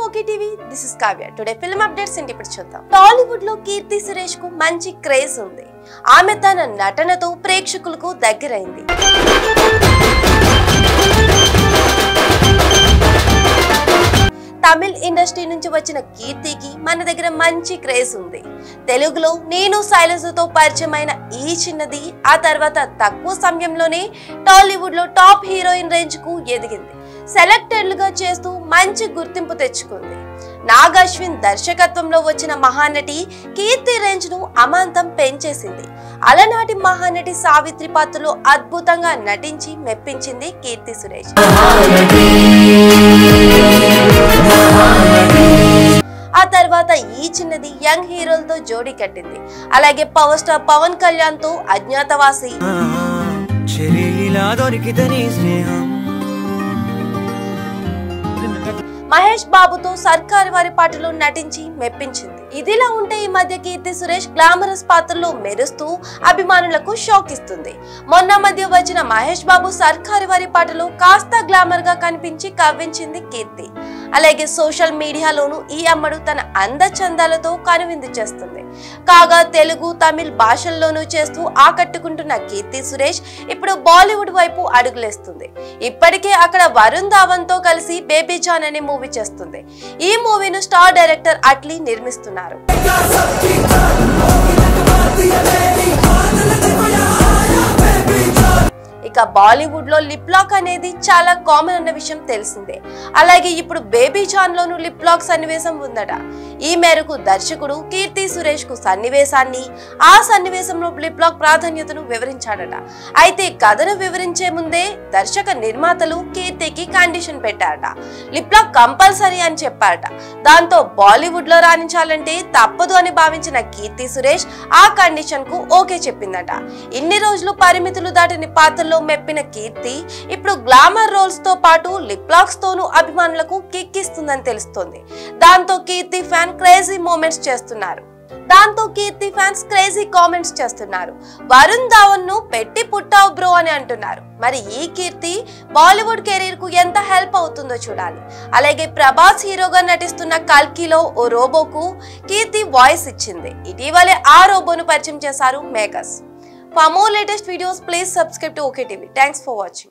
Okay TV, this is Kavya. Today film updates ఏంటి ఇప్పుడు చూద్దాం. టాలీవుడ్ లో కీర్తి సురేష్ కు మంచి క్రేజ్ ఉంది. ఆమె తన నటనతో ప్రేక్షకులకు దగ్గరైంది. తమిళ్ ఇండస్ట్రీ నుంచి వచ్చిన కీర్తికి మన దగ్గర మంచి క్రేజ్ ఉంది. తెలుగులో నేను శైలజతో పరిచయమైన ఈ చిన్నది ఆ తర్వాత తక్కువ సమయంలోనే టాలీవుడ్ లో టాప్ హీరోయిన్ రేంజ్ కు ఎదిగింది. సెలెక్టెడ్లుగా చేస్తూ మంచి గుర్తింపు తెచ్చుకుంది. నాగ్ అశ్విన్ దర్శకత్వంలో వచ్చిన మహానటి కీర్తి రేంజ్ ను అమాంతం పెంచేసింది. అలనాటి మహానటి సావిత్రి పాత్రలో అద్భుతంగా నటించి మెప్పించింది కీర్తి సురేష్. ఆ తర్వాత ఈ చిన్నది యంగ్ హీరోలతో జోడీ కట్టింది. అలాగే పవర్ స్టార్ పవన్ కళ్యాణ్ తో అజ్ఞాతవాసి, మహేష్ బాబుతో సర్కారు వారి పాటలో నటించి మెప్పించింది. ఇదిలా ఉంటే ఈ మధ్య కీర్తి సురేష్ గ్లామరస్ పాత్రలో మెరుస్తూ అభిమానులకు షాక్ ఇస్తుంది. మొన్న మధ్య వచ్చిన మహేష్ బాబు సర్కారు వారి పాటలో కాస్త గ్లామర్ గా కనిపించి కవ్వించింది కీర్తి. అలాగే సోషల్ మీడియాలోనూ ఈ అమ్మడు తన అందచందాలతో కనువిందు చేస్తుంది. కాగా తెలుగు తమిళ్ భాషల్లోనూ చేస్తూ ఆకట్టుకుంటున్న కీర్తి సురేష్ ఇప్పుడు బాలీవుడ్ వైపు అడుగులేస్తుంది. ఇప్పటికే అక్కడ వరుణ్ ధావన్ తో కలిసి బేబీ జాన్ అనే మూవీ చేస్తుంది. ఈ మూవీను స్టార్ డైరెక్టర్ అట్లీ నిర్మిస్తున్నారు. ఇక బాలీవుడ్ లో లిప్ లాక్ అనేది చాలా కామన్ అన్న విషయం తెలిసిందే. అలాగే ఇప్పుడు బేబీ జాన్ లోను లిప్ లాక్ సన్నివేశం ఉందట. ఈ మేరకు దర్శకుడు కీర్తి సురేష్ కు సన్నివేశాన్ని, ఆ సన్నివేశంలో లిప్ లాక్ ప్రాధాన్యతను వివరించాడట. అయితే కథను వివరించే ముందే దర్శక నిర్మాతలు కీర్తికి కండిషన్ పెట్టారట. లిప్ లాక్ కంపల్సరీ అని చెప్పారట. దాంతో బాలీవుడ్ లో రాణించాలంటే తప్పదు అని భావించిన కీర్తి సురేష్ ఆ కండిషన్ కు ఓకే చెప్పిందట. ఇన్ని రోజులు పరిమితులు దాటిన పాత్రలో మెప్పిన కీర్తి ఇప్పుడు గ్లామర్ రోల్స్ తో పాటు లిప్ లాక్స్ తోనూ అభిమానులకు కిక్ ఇస్తుందని తెలుస్తోంది. దాంతో కీర్తి ఫ్యాన్స్ క్రేజీ కామెంట్స్ చేస్తున్నారు. వరుణ్ ధావన్ ను పెట్టి పుట్టావు బ్రో అని అంటున్నారు. మరి ఈ కీర్తి బాలీవుడ్ కెరీర్ కు ఎంత హెల్ప్ అవుతుందో చూడాలి. అలాగే ప్రభాస్ హీరోగా నటిస్తున్న కల్కిలో ఓ రోబోకు కీర్తి వాయిస్ ఇచ్చింది. ఇటీవలే ఆ రోబోను పరిచయం చేశారు makers. For more latest videos, please subscribe to OK TV. Thanks for watching.